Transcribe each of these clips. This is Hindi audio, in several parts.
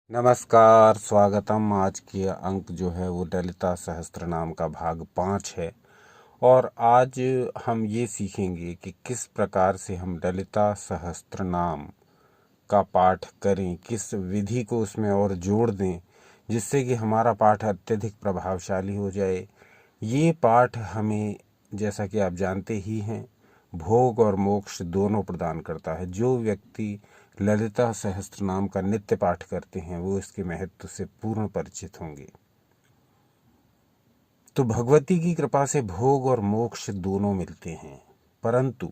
नमस्कार, स्वागतम। आज के अंक जो है वो ललिता सहस्त्रनाम का भाग 5 है। और आज हम ये सीखेंगे कि किस प्रकार से हम ललिता सहस्त्रनाम का पाठ करें, किस विधि को उसमें और जोड़ दें जिससे कि हमारा पाठ अत्यधिक प्रभावशाली हो जाए। ये पाठ हमें, जैसा कि आप जानते ही हैं, भोग और मोक्ष दोनों प्रदान करता है। जो व्यक्ति ललिता सहस्त्रनाम का नित्य पाठ करते हैं वो इसके महत्व से पूर्ण परिचित होंगे। तो भगवती की कृपा से भोग और मोक्ष दोनों मिलते हैं, परंतु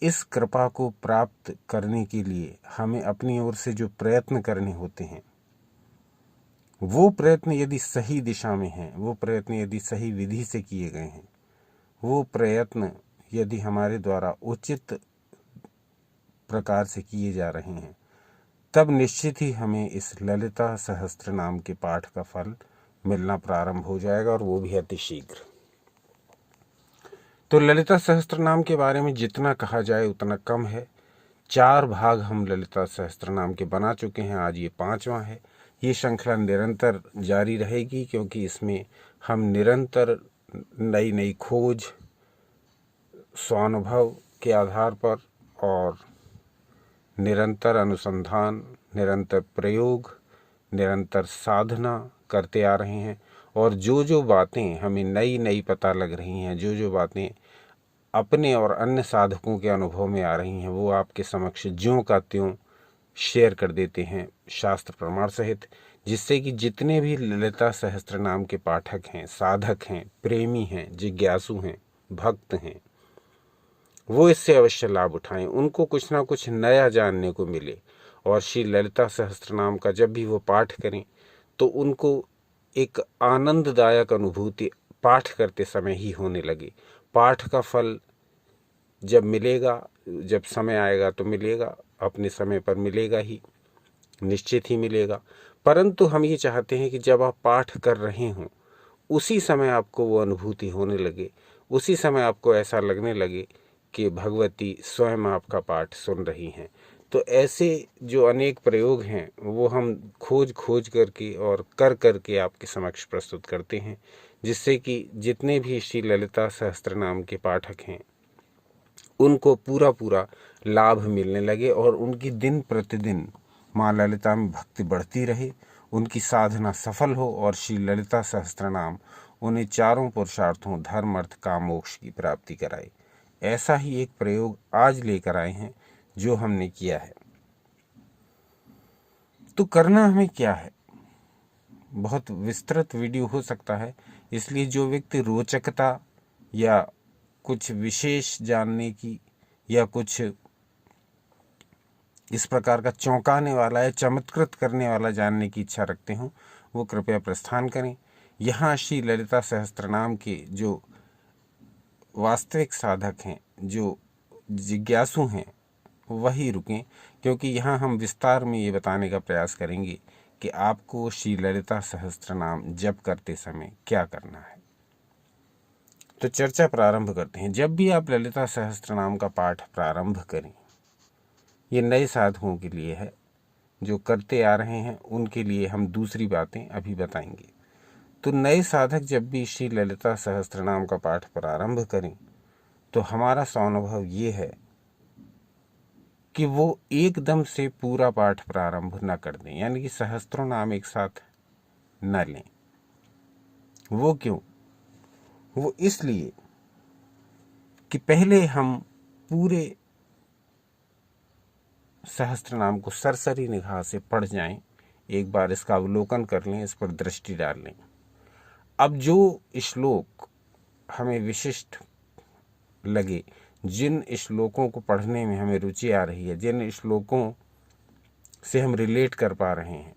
इस कृपा को प्राप्त करने के लिए हमें अपनी ओर से जो प्रयत्न करने होते हैं, वो प्रयत्न यदि सही दिशा में हैं, वो प्रयत्न यदि सही विधि से किए गए हैं, वो प्रयत्न यदि हमारे द्वारा उचित प्रकार से किए जा रहे हैं, तब निश्चित ही हमें इस ललिता सहस्त्र नाम के पाठ का फल मिलना प्रारंभ हो जाएगा, और वो भी अति शीघ्र। तो ललिता सहस्त्र नाम के बारे में जितना कहा जाए उतना कम है। 4 भाग हम ललिता सहस्त्र नाम के बना चुके हैं, आज ये 5वां है। ये श्रृंखला निरंतर जारी रहेगी, क्योंकि इसमें हम निरंतर नई नई खोज, स्वानुभव के आधार पर और निरंतर अनुसंधान, निरंतर प्रयोग, निरंतर साधना करते आ रहे हैं। और जो जो बातें हमें नई नई पता लग रही हैं, जो जो बातें अपने और अन्य साधकों के अनुभव में आ रही हैं, वो आपके समक्ष ज्यों का त्यों शेयर कर देते हैं शास्त्र प्रमाण सहित, जिससे कि जितने भी ललिता सहस्त्र नाम के पाठक हैं, साधक हैं, प्रेमी हैं, जिज्ञासु हैं, भक्त हैं, वो इससे अवश्य लाभ उठाएं, उनको कुछ ना कुछ नया जानने को मिले। और श्री ललिता सहस्त्रनाम का जब भी वो पाठ करें तो उनको एक आनंददायक अनुभूति पाठ करते समय ही होने लगे। पाठ का फल जब मिलेगा, जब समय आएगा तो मिलेगा, अपने समय पर मिलेगा ही, निश्चित ही मिलेगा। परंतु हम ये चाहते हैं कि जब आप पाठ कर रहे हों उसी समय आपको वो अनुभूति होने लगे, उसी समय आपको ऐसा लगने लगे कि भगवती स्वयं आपका पाठ सुन रही हैं। तो ऐसे जो अनेक प्रयोग हैं वो हम खोज खोज करके और कर करके आपके समक्ष प्रस्तुत करते हैं, जिससे कि जितने भी श्री ललिता सहस्त्रनाम के पाठक हैं उनको पूरा पूरा लाभ मिलने लगे और उनकी दिन प्रतिदिन माँ ललिता में भक्ति बढ़ती रहे, उनकी साधना सफल हो और श्री ललिता सहस्त्रनाम उन्हें चारों पुरुषार्थों धर्म अर्थ काम मोक्ष की प्राप्ति कराए। ऐसा ही एक प्रयोग आज लेकर आए हैं जो हमने किया है। तो करना हमें क्या है, बहुत विस्तृत वीडियो हो सकता है, इसलिए जो व्यक्ति रोचकता या कुछ विशेष जानने की या कुछ इस प्रकार का चौंकाने वाला या चमत्कृत करने वाला जानने की इच्छा रखते हों, वो कृपया प्रस्थान करें। यहाँ श्री ललिता सहस्त्रनाम के जो वास्तविक साधक हैं, जो जिज्ञासु हैं, वही रुकें, क्योंकि यहाँ हम विस्तार में ये बताने का प्रयास करेंगे कि आपको श्री ललिता सहस्त्रनाम जप करते समय क्या करना है। तो चर्चा प्रारंभ करते हैं। जब भी आप ललिता सहस्त्रनाम का पाठ प्रारंभ करें, ये नए साधकों के लिए है, जो करते आ रहे हैं उनके लिए हम दूसरी बातें अभी बताएंगे। तो नए साधक जब भी श्री ललिता सहस्त्रनाम का पाठ प्रारंभ करें तो हमारा स्वानुभव ये है कि वो एकदम से पूरा पाठ प्रारंभ न कर दें, यानी कि सहस्त्रों नाम एक साथ न लें। वो क्यों? वो इसलिए कि पहले हम पूरे सहस्त्र नाम को सरसरी निगाह से पढ़ जाएं, एक बार इसका अवलोकन कर लें, इस पर दृष्टि डाल लें। अब जो श्लोक हमें विशिष्ट लगे, जिन श्लोकों को पढ़ने में हमें रुचि आ रही है, जिन श्लोकों से हम रिलेट कर पा रहे हैं,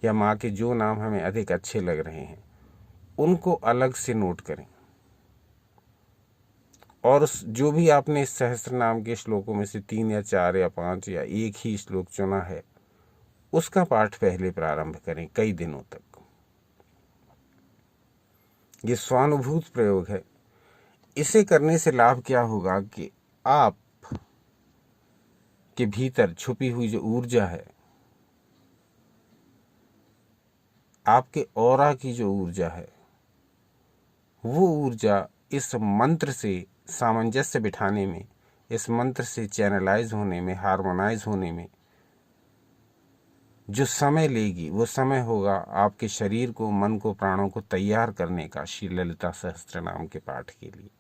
या माँ के जो नाम हमें अधिक अच्छे लग रहे हैं, उनको अलग से नोट करें। और जो भी आपने इस सहस्त्र नाम के श्लोकों में से 3 या 4 या 5 या एक ही श्लोक चुना है, उसका पाठ पहले प्रारंभ करें कई दिनों तक। ये स्वानुभूत प्रयोग है। इसे करने से लाभ क्या होगा कि आप के भीतर छुपी हुई जो ऊर्जा है आपके ऑरा की जो ऊर्जा है वो ऊर्जा इस मंत्र से सामंजस्य बिठाने में, इस मंत्र से चैनलाइज होने में, हार्मोनाइज होने में जो समय लेगी वो समय होगा आपके शरीर को, मन को, प्राणों को तैयार करने का श्री ललिता सहस्त्र नाम के पाठ के लिए।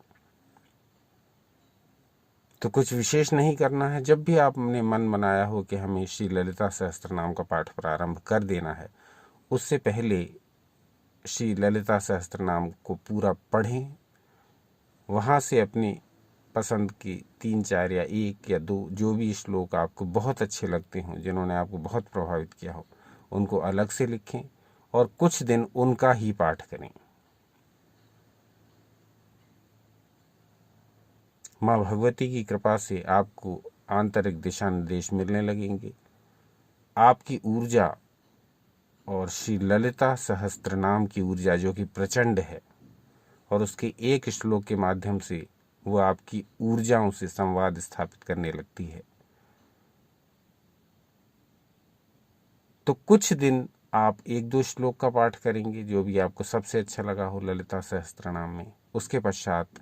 तो कुछ विशेष नहीं करना है। जब भी आपने मन बनाया हो कि हमें श्री ललिता सहस्त्र नाम का पाठ प्रारंभ कर देना है, उससे पहले श्री ललिता सहस्त्र नाम को पूरा पढ़ें। वहाँ से अपनी पसंद की 3, 4 या 1 या 2 जो भी श्लोक आपको बहुत अच्छे लगते हों, जिन्होंने आपको बहुत प्रभावित किया हो, उनको अलग से लिखें और कुछ दिन उनका ही पाठ करें। माँ भगवती की कृपा से आपको आंतरिक दिशा निर्देश मिलने लगेंगे। आपकी ऊर्जा और श्री ललिता सहस्त्र नाम की ऊर्जा जो कि प्रचंड है, और उसके एक श्लोक के माध्यम से वो आपकी ऊर्जाओं से संवाद स्थापित करने लगती है। तो कुछ दिन आप 1-2 श्लोक का पाठ करेंगे, जो भी आपको सबसे अच्छा लगा हो ललिता सहस्त्र नाम में। उसके पश्चात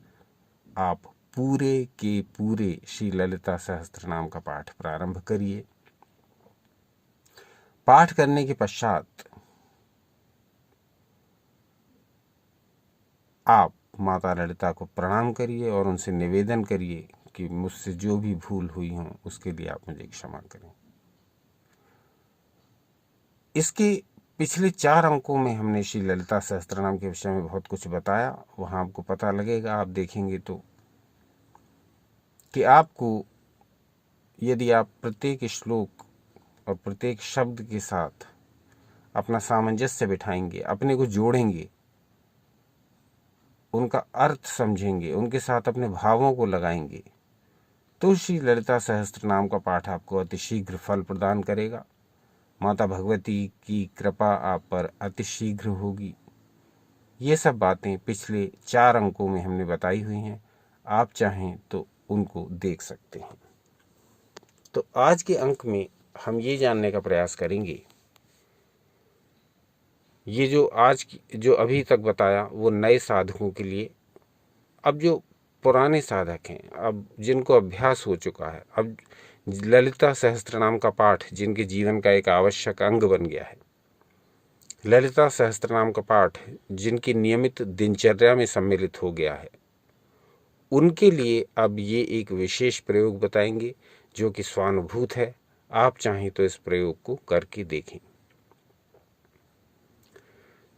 आप पूरे के पूरे श्री ललिता सहस्त्र नाम का पाठ प्रारंभ करिए। पाठ करने के पश्चात आप माता ललिता को प्रणाम करिए और उनसे निवेदन करिए कि मुझसे जो भी भूल हुई हो उसके लिए आप मुझे क्षमा करें। इसके पिछले 4 अंकों में हमने श्री ललिता सहस्त्रनाम के विषय में बहुत कुछ बताया। वहाँ आपको पता लगेगा, आप देखेंगे तो, कि आपको यदि आप प्रत्येक श्लोक और प्रत्येक शब्द के साथ अपना सामंजस्य बिठाएंगे, अपने को जोड़ेंगे, उनका अर्थ समझेंगे, उनके साथ अपने भावों को लगाएंगे, तो श्री ललिता सहस्त्र नाम का पाठ आपको अतिशीघ्र फल प्रदान करेगा। माता भगवती की कृपा आप पर अतिशीघ्र होगी। ये सब बातें पिछले 4 अंकों में हमने बताई हुई हैं, आप चाहें तो उनको देख सकते हैं। तो आज के अंक में हम ये जानने का प्रयास करेंगे, ये जो अभी तक बताया वो नए साधकों के लिए। अब जो पुराने साधक हैं, अब जिनको अभ्यास हो चुका है, अब ललिता सहस्त्रनाम का पाठ जिनके जीवन का एक आवश्यक अंग बन गया है, ललिता सहस्त्रनाम का पाठ जिनकी नियमित दिनचर्या में सम्मिलित हो गया है, उनके लिए अब ये एक विशेष प्रयोग बताएंगे जो कि स्वानुभूत है। आप चाहें तो इस प्रयोग को करके देखें।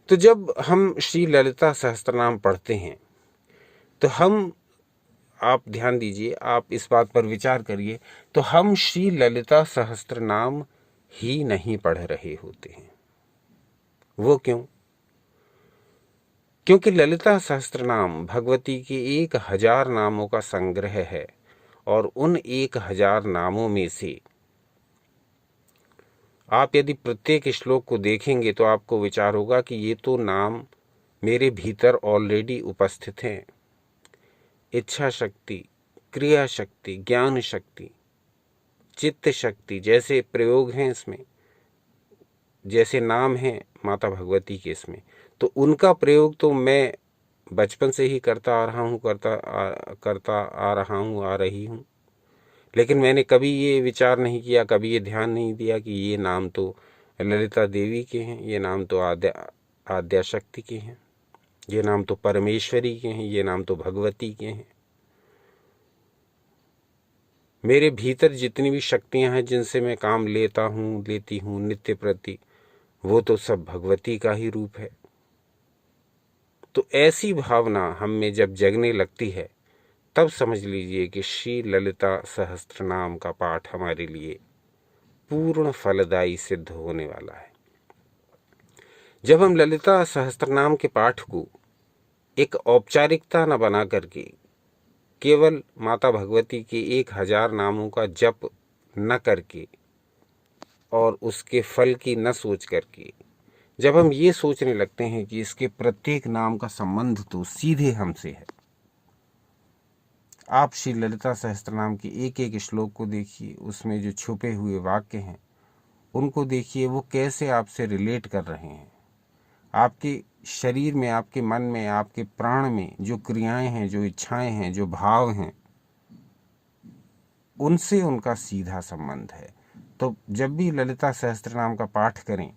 तो जब हम श्री ललिता सहस्त्रनाम पढ़ते हैं तो आप ध्यान दीजिए, आप इस बात पर विचार करिए, तो हम श्री ललिता सहस्त्रनाम ही नहीं पढ़ रहे होते हैं। वो क्यों? क्योंकि ललिता सहस्त्रनाम भगवती के 1000 नामों का संग्रह है, और उन 1000 नामों में से आप यदि प्रत्येक श्लोक को देखेंगे तो आपको विचार होगा कि ये तो नाम मेरे भीतर ऑलरेडी उपस्थित हैं। इच्छा शक्ति, क्रिया शक्ति, ज्ञान शक्ति, चित्त शक्ति जैसे प्रयोग हैं इसमें, जैसे नाम हैं माता भगवती के इसमें, तो उनका प्रयोग तो मैं बचपन से ही करता आ रहा हूँ, आ रही हूँ। लेकिन मैंने कभी ये विचार नहीं किया, कभी ये ध्यान नहीं दिया कि ये नाम तो ललिता देवी के हैं, ये नाम तो आद्या शक्ति के हैं, ये नाम तो परमेश्वरी के हैं, ये नाम तो भगवती के हैं। मेरे भीतर जितनी भी शक्तियां हैं जिनसे मैं काम लेती हूँ नित्य प्रति, वो तो सब भगवती का ही रूप है। तो ऐसी भावना हम में जब जगने लगती है, तब समझ लीजिए कि श्री ललिता सहस्त्रनाम का पाठ हमारे लिए पूर्ण फलदायी सिद्ध होने वाला है। जब हम ललिता सहस्त्रनाम के पाठ को एक औपचारिकता न बना करके केवल माता भगवती के 1000 नामों का जप न करके और उसके फल की न सोच करके, जब हम ये सोचने लगते हैं कि इसके प्रत्येक नाम का संबंध तो सीधे हमसे है, आप श्री ललिता सहस्त्रनाम के एक एक श्लोक को देखिए, उसमें जो छुपे हुए वाक्य हैं उनको देखिए, वो कैसे आपसे रिलेट कर रहे हैं, आपके शरीर में, आपके मन में, आपके प्राण में जो क्रियाएं हैं, जो इच्छाएं हैं, जो भाव हैं, उनसे उनका सीधा संबंध है। तो जब भी ललिता सहस्त्रनाम का पाठ करें,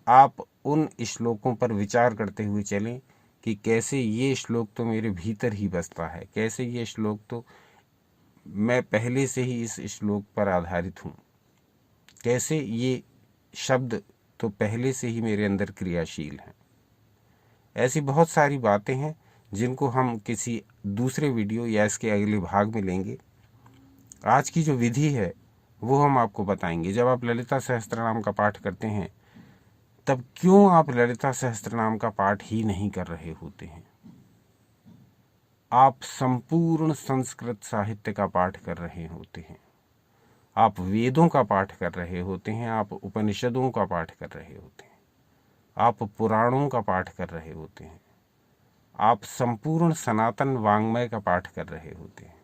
आप उन श्लोकों पर विचार करते हुए चलें कि कैसे ये श्लोक तो मेरे भीतर ही बसता है, कैसे ये श्लोक तो मैं पहले से ही इस श्लोक पर आधारित हूँ, कैसे ये शब्द तो पहले से ही मेरे अंदर क्रियाशील हैं। ऐसी बहुत सारी बातें हैं जिनको हम किसी दूसरे वीडियो या इसके अगले भाग में लेंगे। आज की जो विधि है वो हम आपको बताएंगे। जब आप ललिता सहस्त्रनाम का पाठ करते हैं, तब क्यों आप ललिता सहस्त्रनाम का पाठ ही नहीं कर रहे होते हैं? आप संपूर्ण संस्कृत साहित्य का पाठ कर रहे होते हैं, आप वेदों का पाठ कर रहे होते हैं, आप उपनिषदों का पाठ कर रहे होते हैं, आप पुराणों का पाठ कर रहे होते हैं, आप संपूर्ण सनातन वाङ्मय का पाठ कर रहे होते हैं।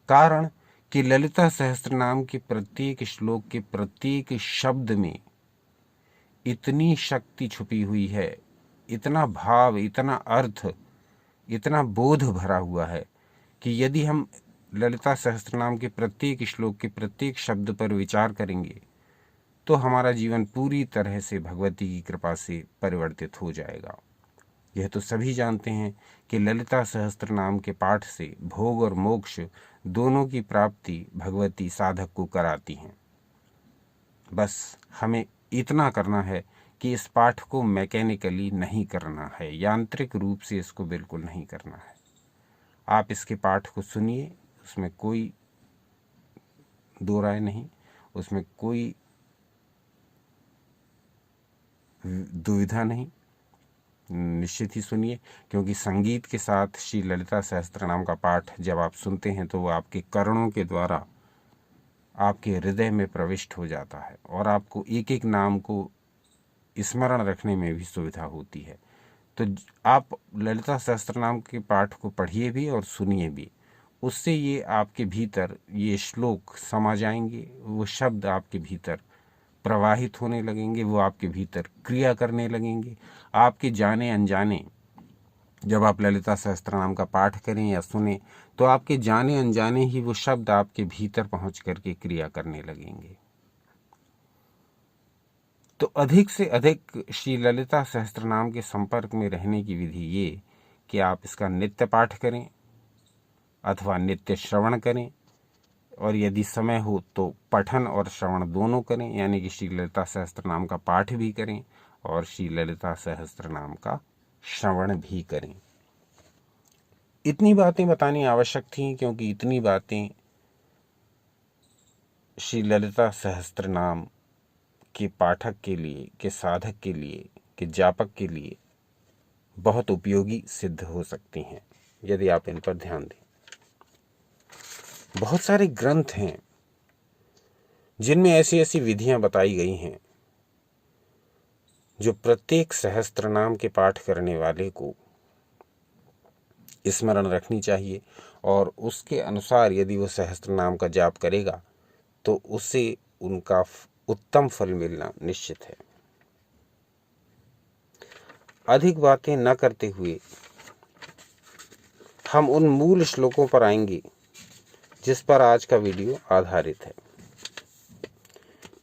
कारण कि ललिता सहस्त्रनाम के प्रत्येक श्लोक के प्रत्येक शब्द में इतनी शक्ति छुपी हुई है, इतना भाव, इतना अर्थ, इतना बोध भरा हुआ है कि यदि हम ललिता सहस्त्रनाम के प्रत्येक श्लोक के प्रत्येक शब्द पर विचार करेंगे तो हमारा जीवन पूरी तरह से भगवती की कृपा से परिवर्तित हो जाएगा। यह तो सभी जानते हैं कि ललिता सहस्त्रनाम के पाठ से भोग और मोक्ष दोनों की प्राप्ति भगवती साधक को कराती हैं। बस हमें इतना करना है कि इस पाठ को मैकेनिकली नहीं करना है, यांत्रिक रूप से इसको बिल्कुल नहीं करना है। आप इसके पाठ को सुनिए, उसमें कोई दो राय नहीं, उसमें कोई दुविधा नहीं, निश्चित ही सुनिए, क्योंकि संगीत के साथ श्री ललिता सहस्त्रनाम का पाठ जब आप सुनते हैं तो वो आपके कर्णों के द्वारा आपके हृदय में प्रविष्ट हो जाता है और आपको एक एक नाम को स्मरण रखने में भी सुविधा होती है। तो आप ललिता सहस्त्रनाम के पाठ को पढ़िए भी और सुनिए भी, उससे ये आपके भीतर ये श्लोक समा जाएंगे, वो शब्द आपके भीतर प्रवाहित होने लगेंगे, वो आपके भीतर क्रिया करने लगेंगे। आपके जाने अनजाने जब आप ललिता सहस्त्रनाम का पाठ करें या सुने तो आपके जाने अनजाने ही वो शब्द आपके भीतर पहुंच करके क्रिया करने लगेंगे। तो अधिक से अधिक श्री ललिता सहस्त्रनाम के संपर्क में रहने की विधि ये कि आप इसका नित्य पाठ करें अथवा नित्य श्रवण करें, और यदि समय हो तो पठन और श्रवण दोनों करें, यानी कि श्री ललिता सहस्त्रनाम का पाठ भी करें और श्री ललिता सहस्त्रनाम का श्रवण भी करें। इतनी बातें बतानी आवश्यक थी क्योंकि इतनी बातें श्री ललिता सहस्त्रनाम के पाठक के लिए, के साधक के लिए, के जापक के लिए बहुत उपयोगी सिद्ध हो सकती हैं यदि आप इन पर ध्यान दें। बहुत सारे ग्रंथ हैं जिनमें ऐसी ऐसी विधियां बताई गई हैं जो प्रत्येक सहस्त्रनाम के पाठ करने वाले को स्मरण रखनी चाहिए, और उसके अनुसार यदि वो सहस्त्रनाम का जाप करेगा तो उससे उनका उत्तम फल मिलना निश्चित है। अधिक बातें न करते हुए हम उन मूल श्लोकों पर आएंगे जिस पर आज का वीडियो आधारित है।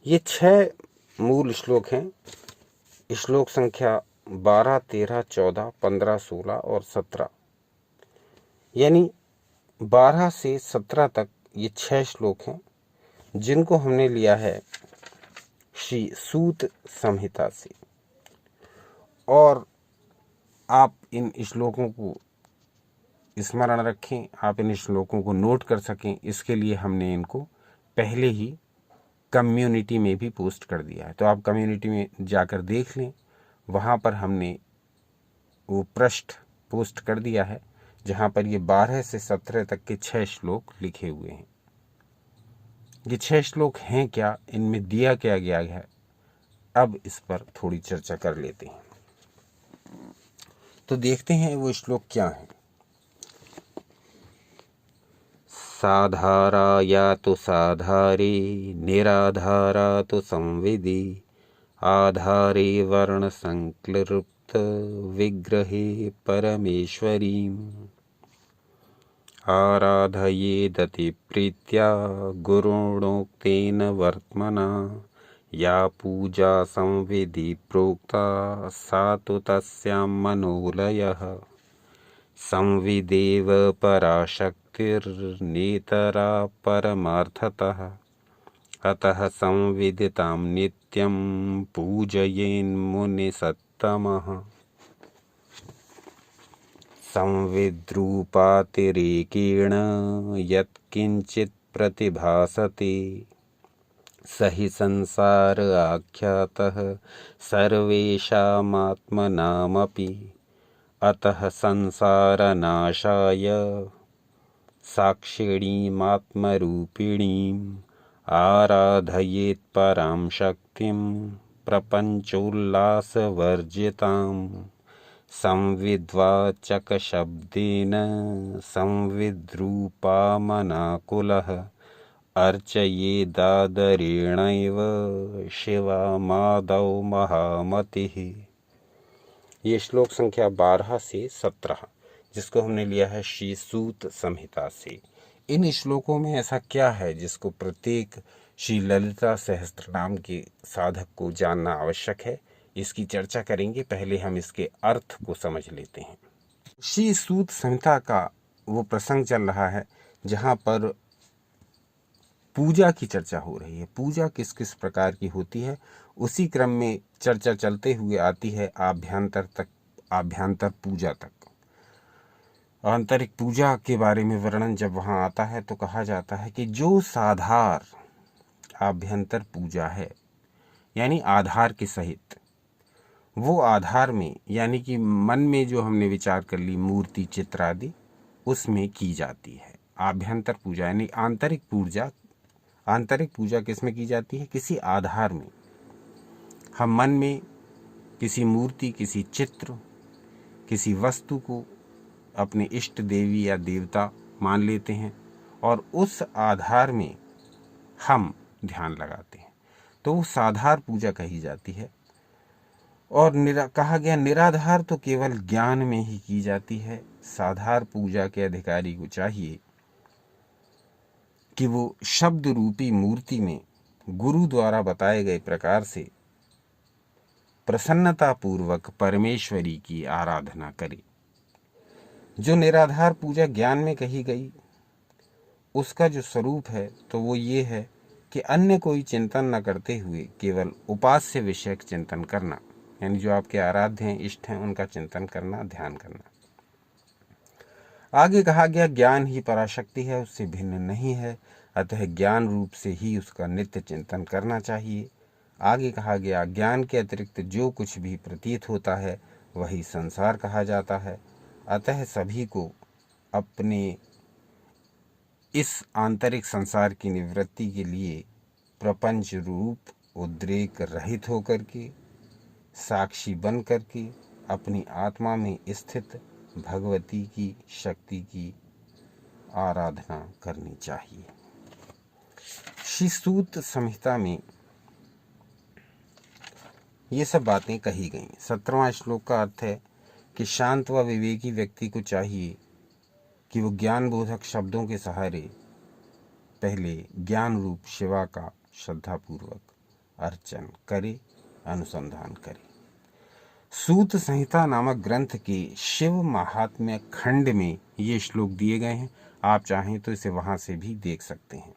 ये 6 मूल श्लोक हैं। श्लोक संख्या 12, 13, 14, 15, 16 और 17, यानी 12 से 17 तक ये 6 श्लोक हैं जिनको हमने लिया है श्री सूत संहिता से। और आप इन श्लोकों को स्मरण रखें, आप इन श्लोकों को नोट कर सकें, इसके लिए हमने इनको पहले ही कम्युनिटी में भी पोस्ट कर दिया है। तो आप कम्युनिटी में जाकर देख लें, वहाँ पर हमने वो पृष्ठ पोस्ट कर दिया है जहाँ पर ये 12 से 17 तक के 6 श्लोक लिखे हुए हैं। ये 6 श्लोक हैं क्या, इनमें दिया क्या गया है, अब इस पर थोड़ी चर्चा कर लेते हैं। तो देखते हैं वो श्लोक क्या है। साधारा या तो साधारी, निराधारा तो संविदि, आधारे वर्णसंक्लिप्त विग्रहे परमेश्वरीम् आराधयेदति प्रीत्या गुरुणोक्तेन वर्त्मना या पूजा संविधि प्रोक्ता सा तु तस्यां मनोलयः संविदेव पराशक्तिर्नेतरा परमार्थतः अतः संविदितां नित्यं पूजयेन्मुनिसत्तमः संविद्रूपातिरेकेण यत्किञ्चित् प्रतिभासते स हि संसार आख्यातः सर्वेषामात्मनामपि अतः संसारनाशाय साक्षिणीमात्मरूपिणीम् आराधयेत् परां शक्तिं प्रपञ्चोल्लासवर्जिताम् संविद्वाचकशब्देन संविद्रूपामनाकुलः अर्चयेदादरेणैव शिवामादौ महामतिः। ये श्लोक संख्या 12 से 17, जिसको हमने लिया है श्री सूत संहिता से। इन श्लोकों में ऐसा क्या है जिसको प्रत्येक श्री ललिता सहस्त्रनाम के साधक को जानना आवश्यक है, इसकी चर्चा करेंगे। पहले हम इसके अर्थ को समझ लेते हैं। श्री सूत संहिता का वो प्रसंग चल रहा है जहाँ पर पूजा की चर्चा हो रही है। पूजा किस किस प्रकार की होती है, उसी क्रम में चर्चा चलते हुए आती है आभ्यंतर पूजा तक। आंतरिक पूजा के बारे में वर्णन जब वहाँ आता है तो कहा जाता है कि जो साधार आभ्यंतर पूजा है, यानी आधार के सहित, वो आधार में यानी कि मन में जो हमने विचार कर ली मूर्ति चित्र आदि, उसमें की जाती है आभ्यंतर पूजा। यानी आंतरिक पूजा किस में की जाती है? किसी आधार में। हम मन में किसी मूर्ति, किसी चित्र, किसी वस्तु को अपने इष्ट देवी या देवता मान लेते हैं और उस आधार में हम ध्यान लगाते हैं, तो वो साधार पूजा कही जाती है। और कहा गया निराधार तो केवल ज्ञान में ही की जाती है। साधार पूजा के अधिकारी को चाहिए कि वो शब्द रूपी मूर्ति में गुरु द्वारा बताए गए प्रकार से प्रसन्नता पूर्वक परमेश्वरी की आराधना करे। जो निराधार पूजा ज्ञान में कही गई, उसका जो स्वरूप है तो वो ये है कि अन्य कोई चिंतन न करते हुए केवल उपास्य विषयक चिंतन करना, यानी जो आपके आराध्य हैं, इष्ट हैं, उनका चिंतन करना, ध्यान करना। आगे कहा गया ज्ञान ही पराशक्ति है, उससे भिन्न नहीं है, अतः ज्ञान रूप से ही उसका नित्य चिंतन करना चाहिए। आगे कहा गया ज्ञान के अतिरिक्त जो कुछ भी प्रतीत होता है वही संसार कहा जाता है। अतः सभी को अपने इस आंतरिक संसार की निवृत्ति के लिए प्रपंच रूप उद्रेक रहित होकर के, साक्षी बन करके अपनी आत्मा में स्थित भगवती की शक्ति की आराधना करनी चाहिए। श्री सूत संहिता में ये सब बातें कही गई। 17वां श्लोक का अर्थ है कि शांत व विवेकी व्यक्ति को चाहिए कि वो ज्ञान बोधक शब्दों के सहारे पहले ज्ञान रूप शिवा का श्रद्धापूर्वक अर्चन करे, अनुसंधान करे। सूत संहिता नामक ग्रंथ के शिव महात्म्य खंड में ये श्लोक दिए गए हैं। आप चाहें तो इसे वहां से भी देख सकते हैं।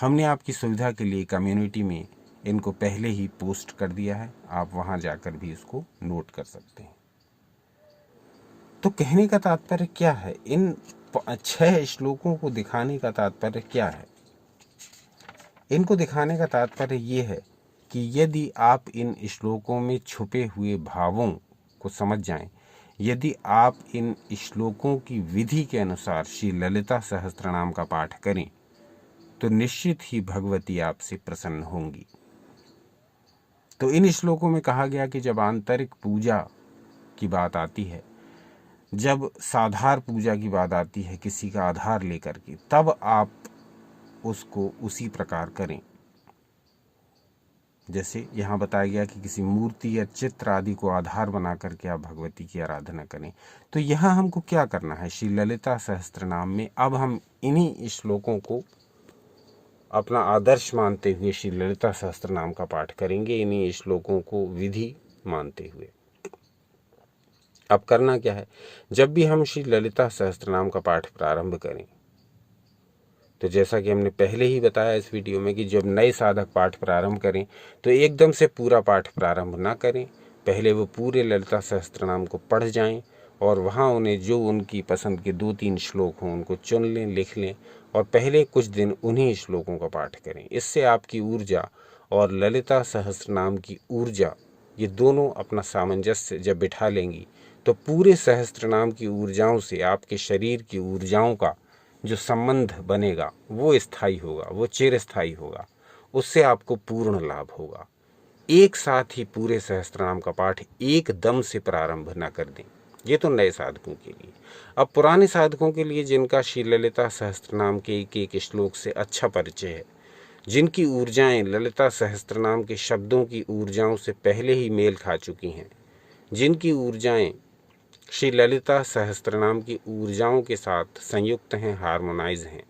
हमने आपकी सुविधा के लिए कम्युनिटी में इनको पहले ही पोस्ट कर दिया है, आप वहां जाकर भी इसको नोट कर सकते हैं। तो कहने का तात्पर्य क्या है? इन 6 श्लोकों को दिखाने का तात्पर्य क्या है? इनको दिखाने का तात्पर्य ये है कि यदि आप इन श्लोकों में छुपे हुए भावों को समझ जाएं, यदि आप इन श्लोकों की विधि के अनुसार श्री ललिता सहस्त्रनाम का पाठ करें, तो निश्चित ही भगवती आपसे प्रसन्न होंगी। तो इन श्लोकों में कहा गया कि जब आंतरिक पूजा की बात आती है, जब साधार पूजा की बात आती है किसी का आधार लेकर के, तब आप उसको उसी प्रकार करें। जैसे यहाँ बताया गया कि किसी मूर्ति या चित्र आदि को आधार बना करके आप भगवती की आराधना करें। तो यहाँ हमको क्या करना है, श्री ललिता सहस्त्रनाम में अब हम इन्हीं श्लोकों को अपना आदर्श मानते हुए श्री ललिता सहस्त्रनाम का पाठ करेंगे, इन्हीं श्लोकों को विधि मानते हुए। अब करना क्या है, जब भी हम श्री ललिता सहस्त्रनाम का पाठ प्रारंभ करें, तो जैसा कि हमने पहले ही बताया इस वीडियो में कि जब नए साधक पाठ प्रारंभ करें तो एकदम से पूरा पाठ प्रारंभ ना करें, पहले वो पूरे ललिता सहस्त्रनाम को पढ़ जाएं और वहाँ उन्हें जो उनकी पसंद के 2-3 श्लोक हों उनको चुन लें, लिख लें और पहले कुछ दिन उन्हीं श्लोकों का पाठ करें। इससे आपकी ऊर्जा और ललिता सहस्त्रनाम की ऊर्जा, ये दोनों अपना सामंजस्य जब बिठा लेंगी तो पूरे सहस्त्रनाम की ऊर्जाओं से आपके शरीर की ऊर्जाओं का जो संबंध बनेगा वो स्थायी होगा, वो चिरस्थायी होगा, उससे आपको पूर्ण लाभ होगा। एक साथ ही पूरे सहस्त्रनाम का पाठ एकदम से प्रारंभ न कर दें, ये तो नए साधकों के लिए। अब पुराने साधकों के लिए जिनका श्री ललिता सहस्त्रनाम के एक एक श्लोक से अच्छा परिचय है, जिनकी ऊर्जाएं ललिता सहस्त्रनाम के शब्दों की ऊर्जाओं से पहले ही मेल खा चुकी हैं, जिनकी ऊर्जाएं श्री ललिता सहस्त्रनाम की ऊर्जाओं के साथ संयुक्त हैं, हार्मोनाइज हैं,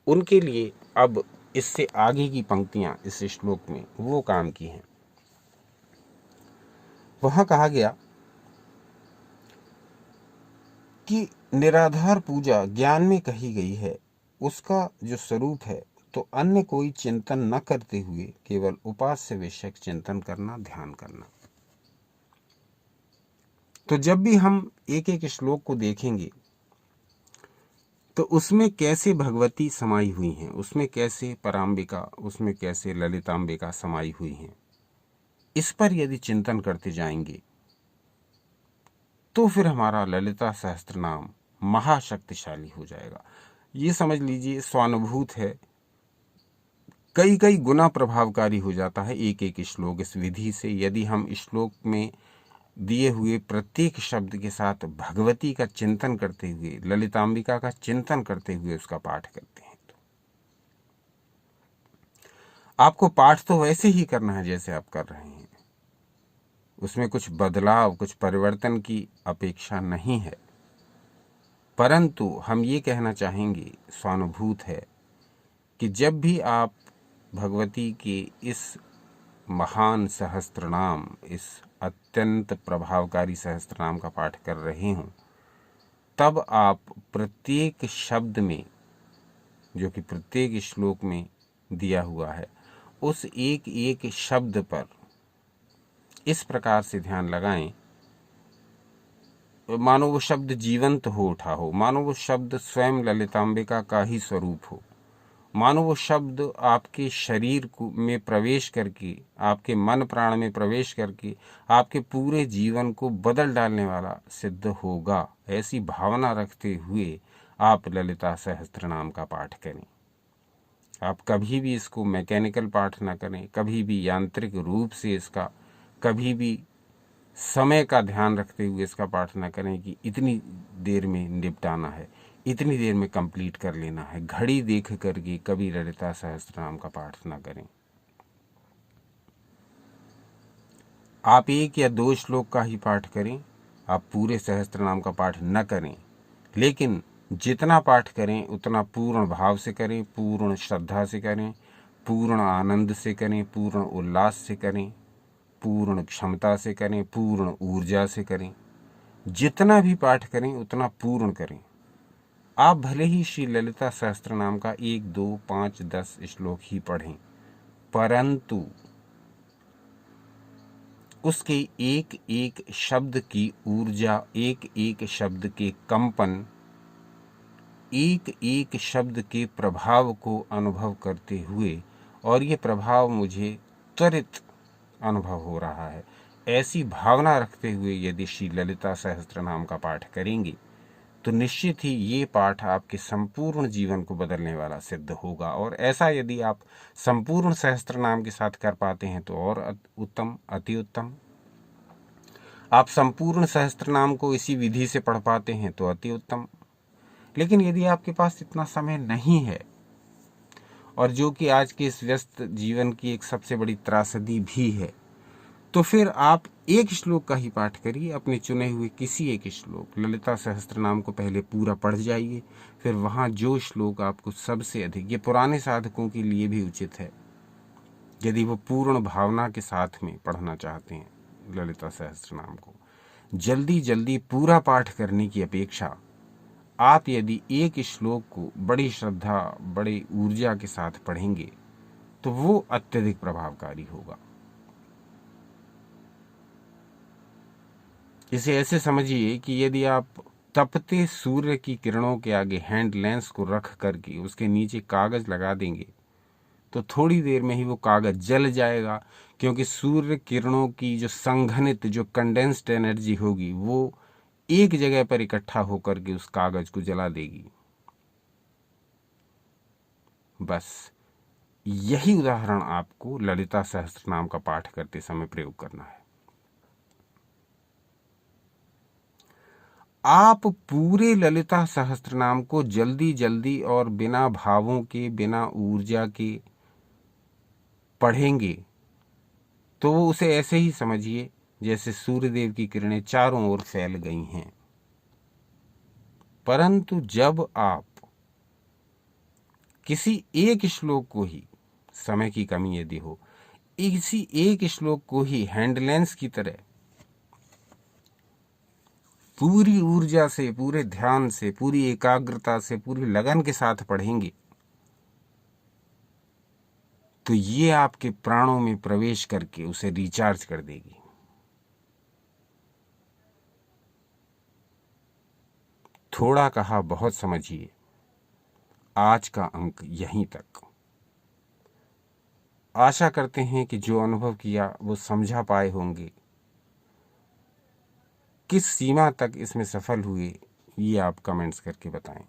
उनके लिए अब इससे आगे की पंक्तियां इस श्लोक में वो काम की हैं। वहां कहा गया कि निराधार पूजा ज्ञान में कही गई है, उसका जो स्वरूप है तो अन्य कोई चिंतन न करते हुए केवल उपास्य विषयक चिंतन करना, ध्यान करना। तो जब भी हम एक एक श्लोक को देखेंगे तो उसमें कैसे भगवती समाई हुई हैं, उसमें कैसे पराम्बिका, उसमें कैसे ललिताम्बिका समाई हुई हैं, इस पर यदि चिंतन करते जाएंगे तो फिर हमारा ललिता सहस्त्रनाम महाशक्तिशाली हो जाएगा। ये समझ लीजिए स्वानुभूत है, कई कई गुना प्रभावकारी हो जाता है एक एक श्लोक इस विधि से। यदि हम श्लोक में दिए हुए प्रत्येक शब्द के साथ भगवती का चिंतन करते हुए, ललिताम्बिका का चिंतन करते हुए उसका पाठ करते हैं, तो आपको पाठ तो वैसे ही करना है जैसे आप कर रहे हैं, उसमें कुछ बदलाव, कुछ परिवर्तन की अपेक्षा नहीं है। परंतु हम ये कहना चाहेंगे, स्वानुभूत है कि जब भी आप भगवती के इस महान सहस्त्रनाम, इस अत्यंत प्रभावकारी सहस्त्रनाम का पाठ कर रहे हों, तब आप प्रत्येक शब्द में, जो कि प्रत्येक श्लोक में दिया हुआ है, उस एक एक शब्द पर इस प्रकार से ध्यान लगाएं, मानो वो शब्द जीवंत हो उठा हो, मानो वो शब्द स्वयं ललिताम्बिका का ही स्वरूप हो, मानो वो शब्द आपके शरीर में प्रवेश करके, आपके मन प्राण में प्रवेश करके आपके पूरे जीवन को बदल डालने वाला सिद्ध होगा। ऐसी भावना रखते हुए आप ललिता सहस्त्रनाम का पाठ करें। आप कभी भी इसको मैकेनिकल पाठ ना करें, कभी भी यांत्रिक रूप से इसका, कभी भी समय का ध्यान रखते हुए इसका पाठ ना करें कि इतनी देर में निपटाना है, इतनी देर में कंप्लीट कर लेना है। घड़ी देख करके कभी ललिता सहस्त्रनाम का पाठ ना करें। आप 1 या 2 श्लोक का ही पाठ करें, आप पूरे सहस्त्रनाम का पाठ न करें, लेकिन जितना पाठ करें उतना पूर्ण भाव से करें, पूर्ण श्रद्धा से करें, पूर्ण आनंद से करें, पूर्ण उल्लास से करें, पूर्ण क्षमता से करें, पूर्ण ऊर्जा से करें। जितना भी पाठ करें उतना पूर्ण करें। आप भले ही श्री ललिता सहस्त्रनाम का 1, 2, 5, 10 श्लोक ही पढ़ें, परंतु उसके एक एक शब्द की ऊर्जा, एक एक शब्द के कंपन, एक एक शब्द के प्रभाव को अनुभव करते हुए, और ये प्रभाव मुझे त्वरित अनुभव हो रहा है, ऐसी भावना रखते हुए यदि श्री ललिता सहस्त्रनाम का पाठ करेंगे तो निश्चित ही ये पाठ आपके संपूर्ण जीवन को बदलने वाला सिद्ध होगा। और ऐसा यदि आप संपूर्ण सहस्त्रनाम के साथ कर पाते हैं तो और उत्तम, अति उत्तम। आप संपूर्ण सहस्त्रनाम को इसी विधि से पढ़ पाते हैं तो अति उत्तम। लेकिन यदि आपके पास इतना समय नहीं है और जो कि आज के इस व्यस्त जीवन की एक सबसे बड़ी त्रासदी भी है, तो फिर आप एक श्लोक का ही पाठ करिए, अपने चुने हुए किसी एक श्लोक ललिता सहस्त्रनाम को पहले पूरा पढ़ जाइए। फिर वहाँ जो श्लोक आपको सबसे अधिक, ये पुराने साधकों के लिए भी उचित है यदि वो पूर्ण भावना के साथ में पढ़ना चाहते हैं ललिता सहस्त्रनाम को, जल्दी जल्दी पूरा पाठ करने की अपेक्षा आप यदि एक श्लोक को बड़ी श्रद्धा, बड़ी ऊर्जा के साथ पढ़ेंगे तो वो अत्यधिक प्रभावकारी होगा। इसे ऐसे समझिए कि यदि आप तपते सूर्य की किरणों के आगे हैंड लेंस को रख करके उसके नीचे कागज लगा देंगे तो थोड़ी देर में ही वो कागज जल जाएगा, क्योंकि सूर्य किरणों की जो संघनित, जो कंडेंस्ड एनर्जी होगी वो एक जगह पर इकट्ठा होकर के उस कागज को जला देगी। बस यही उदाहरण आपको ललिता सहस्त्रनाम का पाठ करते समय प्रयोग करना है। आप पूरे ललिता सहस्त्रनाम को जल्दी जल्दी और बिना भावों के, बिना ऊर्जा के पढ़ेंगे तो वो उसे ऐसे ही समझिए जैसे सूर्यदेव की किरणें चारों ओर फैल गई हैं। परंतु जब आप किसी एक श्लोक को ही, समय की कमी यदि हो, इसी एक श्लोक को ही हैंडलेंस की तरह पूरी ऊर्जा से, पूरे ध्यान से, पूरी एकाग्रता से, पूरी लगन के साथ पढ़ेंगे तो ये आपके प्राणों में प्रवेश करके उसे रिचार्ज कर देगी। थोड़ा कहा बहुत समझिए। आज का अंक यहीं तक। आशा करते हैं कि जो अनुभव किया वो समझा पाए होंगे। किस सीमा तक इसमें सफल हुए ये आप कमेंट्स करके बताएं।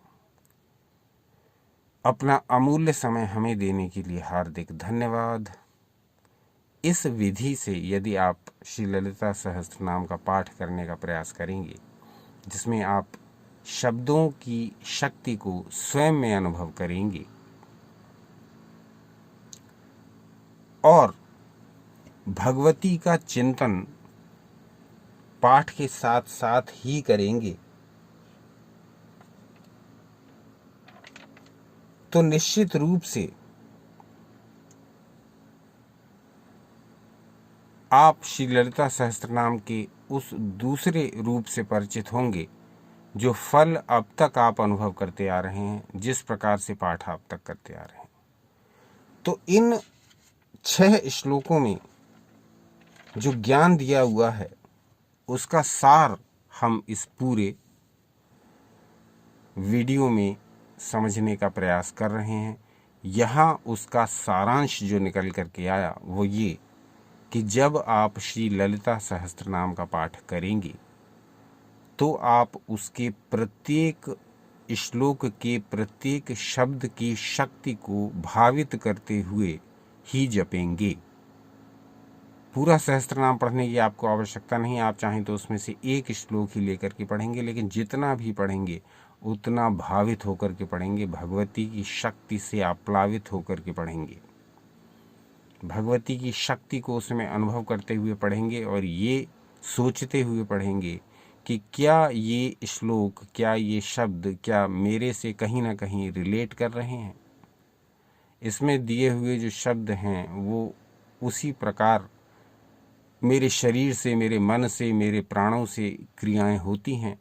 अपना अमूल्य समय हमें देने के लिए हार्दिक धन्यवाद। इस विधि से यदि आप श्री ललिता सहस्त्रनाम का पाठ करने का प्रयास करेंगे, जिसमें आप शब्दों की शक्ति को स्वयं में अनुभव करेंगे और भगवती का चिंतन पाठ के साथ साथ ही करेंगे, तो निश्चित रूप से आप श्री ललिता सहस्त्रनाम के उस दूसरे रूप से परिचित होंगे जो फल अब तक आप अनुभव करते आ रहे हैं, जिस प्रकार से पाठ आप तक करते आ रहे हैं। तो इन 6 श्लोकों में जो ज्ञान दिया हुआ है उसका सार हम इस पूरे वीडियो में समझने का प्रयास कर रहे हैं। यहाँ उसका सारांश जो निकल करके आया वो ये कि जब आप श्री ललिता सहस्त्रनाम का पाठ करेंगे तो आप उसके प्रत्येक श्लोक के प्रत्येक शब्द की शक्ति को भावित करते हुए ही जपेंगे। पूरा सहस्त्रनाम पढ़ने की आपको आवश्यकता नहीं, आप चाहें तो उसमें से एक श्लोक ही लेकर के पढ़ेंगे, लेकिन जितना भी पढ़ेंगे उतना भावित होकर के पढ़ेंगे, भगवती की शक्ति से आप प्लावित होकर के पढ़ेंगे, भगवती की शक्ति को उसमें अनुभव करते हुए पढ़ेंगे और ये सोचते हुए पढ़ेंगे कि क्या ये श्लोक, क्या ये शब्द, क्या मेरे से कहीं ना कहीं रिलेट कर रहे हैं। इसमें दिए हुए जो शब्द हैं वो उसी प्रकार मेरे शरीर से, मेरे मन से, मेरे प्राणों से क्रियाएं होती हैं,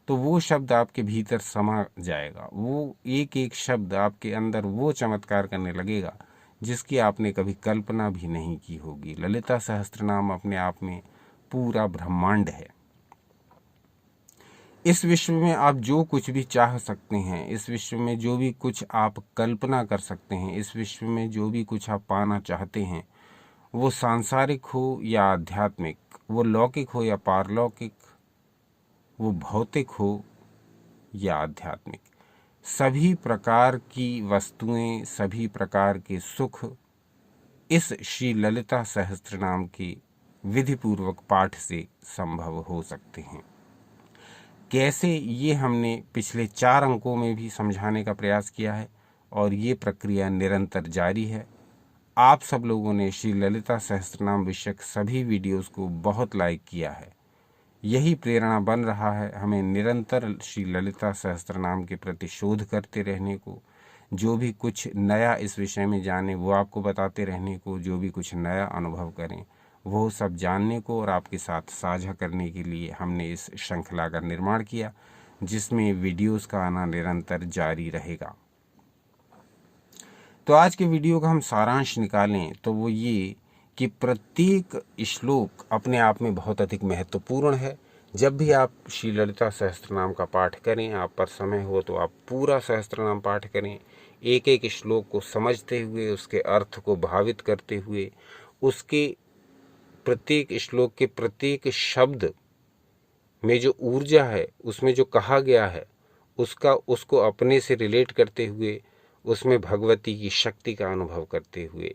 तो वो शब्द आपके भीतर समा जाएगा। वो एक एक शब्द आपके अंदर वो चमत्कार करने लगेगा जिसकी आपने कभी कल्पना भी नहीं की होगी। ललिता सहस्त्रनाम अपने आप में पूरा ब्रह्मांड है। इस विश्व में आप जो कुछ भी चाह सकते हैं, इस विश्व में जो भी कुछ आप कल्पना कर सकते हैं, इस विश्व में जो भी कुछ आप पाना चाहते हैं, वो सांसारिक हो या आध्यात्मिक, वो लौकिक हो या पारलौकिक, वो भौतिक हो या आध्यात्मिक, सभी प्रकार की वस्तुएं, सभी प्रकार के सुख इस श्री ललिता सहस्त्रनाम के विधिपूर्वक पाठ से संभव हो सकते हैं। कैसे, ये हमने पिछले 4 अंकों में भी समझाने का प्रयास किया है और ये प्रक्रिया निरंतर जारी है। आप सब लोगों ने श्री ललिता सहस्त्रनाम विषयक सभी वीडियोस को बहुत लाइक किया है। यही प्रेरणा बन रहा है हमें निरंतर श्री ललिता सहस्त्रनाम के प्रति शोध करते रहने को, जो भी कुछ नया इस विषय में जाने वो आपको बताते रहने को, जो भी कुछ नया अनुभव करें वो सब जानने को और आपके साथ साझा करने के लिए हमने इस श्रृंखला का निर्माण किया, जिसमें वीडियोस का आना निरंतर जारी रहेगा। तो आज के वीडियो का हम सारांश निकालें तो वो ये कि प्रत्येक श्लोक अपने आप में बहुत अधिक महत्वपूर्ण है। जब भी आप श्री ललिता सहस्त्रनाम का पाठ करें, आप पर समय हो तो आप पूरा सहस्त्रनाम पाठ करें, एक एक श्लोक को समझते हुए, उसके अर्थ को भावित करते हुए, उसके प्रत्येक श्लोक के प्रत्येक शब्द में जो ऊर्जा है, उसमें जो कहा गया है, उसको अपने से रिलेट करते हुए, उसमें भगवती की शक्ति का अनुभव करते हुए,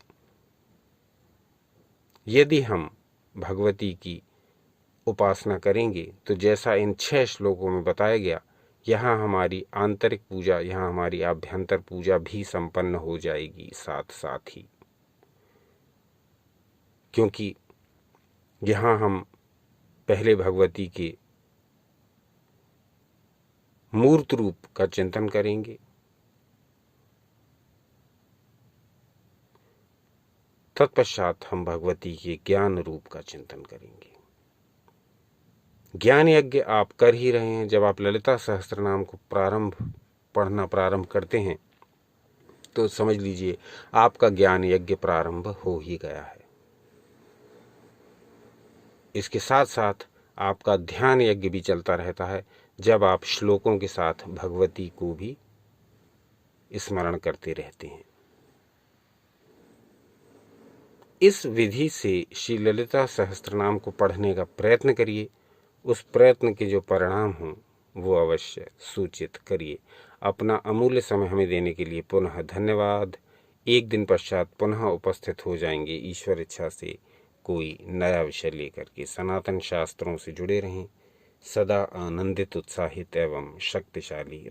यदि हम भगवती की उपासना करेंगे तो जैसा इन 6 श्लोकों में बताया गया, यहाँ हमारी आंतरिक पूजा, यहाँ हमारी आभ्यंतर पूजा भी संपन्न हो जाएगी साथ साथ ही। क्योंकि यहाँ हम पहले भगवती के मूर्त रूप का चिंतन करेंगे, तत्पश्चात हम भगवती के ज्ञान रूप का चिंतन करेंगे। ज्ञान यज्ञ आप कर ही रहे हैं। जब आप ललिता सहस्त्रनाम को पढ़ना प्रारंभ करते हैं तो समझ लीजिए आपका ज्ञान यज्ञ प्रारंभ हो ही गया है। इसके साथ साथ आपका ध्यान यज्ञ भी चलता रहता है, जब आप श्लोकों के साथ भगवती को भी स्मरण करते रहते हैं। इस विधि से श्री ललिता सहस्त्रनाम को पढ़ने का प्रयत्न करिए। उस प्रयत्न के जो परिणाम हों वो अवश्य सूचित करिए। अपना अमूल्य समय हमें देने के लिए पुनः धन्यवाद। एक दिन पश्चात पुनः उपस्थित हो जाएंगे ईश्वर इच्छा से कोई नया विषय लेकर के। सनातन शास्त्रों से जुड़े रहें, सदा आनंदित, उत्साहित एवं शक्तिशाली रहें।